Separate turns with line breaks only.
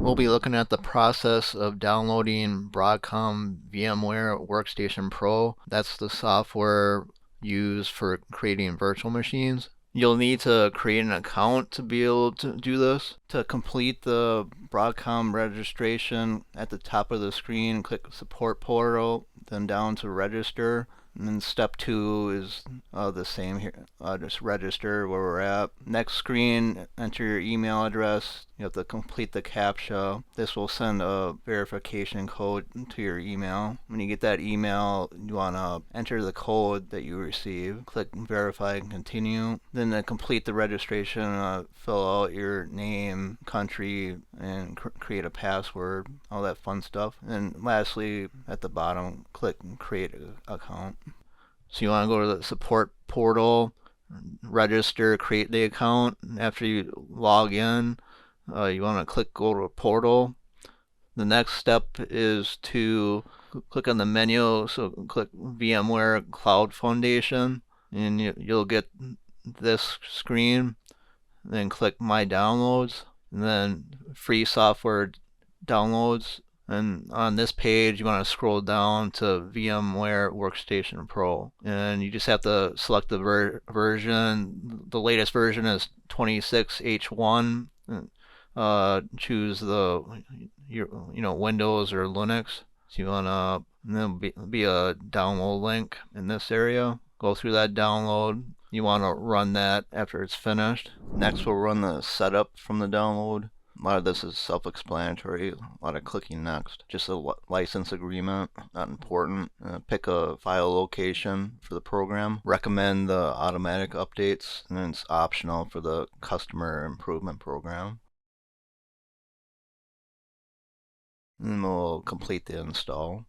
We'll be looking at the process of downloading Broadcom VMware Workstation Pro. That's the software used for creating virtual machines. You'll need to create an account to be able to do this. To complete the Broadcom registration, at the top of the screen, click Support Portal, then down to Register. And then step 2 is the same here. Just register where we're at. Next screen, enter your email address. You have to complete the CAPTCHA. This will send a verification code to your email. When you get that email, you want to enter the code that you receive. Click Verify and Continue. Then to complete the registration, fill out your name, country, and create a password. All that fun stuff. And lastly, at the bottom, click Create an Account. So you want to go to the support portal, register, create the account. After you log in, you want to click Go to Portal. The next step is to click on the menu, so click VMware Cloud Foundation, and you'll get this screen. Then click My Downloads, and then Free Software Downloads. And on this page, you want to scroll down to VMware Workstation Pro. And you just have to select the version. The latest version is 26H1. Choose the Windows or Linux. So you want to, there'll be a download link in this area. Go through that download. You want to run that after it's finished. Next, we'll run the setup from the download. A lot of this is self-explanatory, a lot of clicking next. Just a license agreement, not important. Pick a file location for the program. Recommend the automatic updates, and then it's optional for the customer improvement program. And we'll complete the install.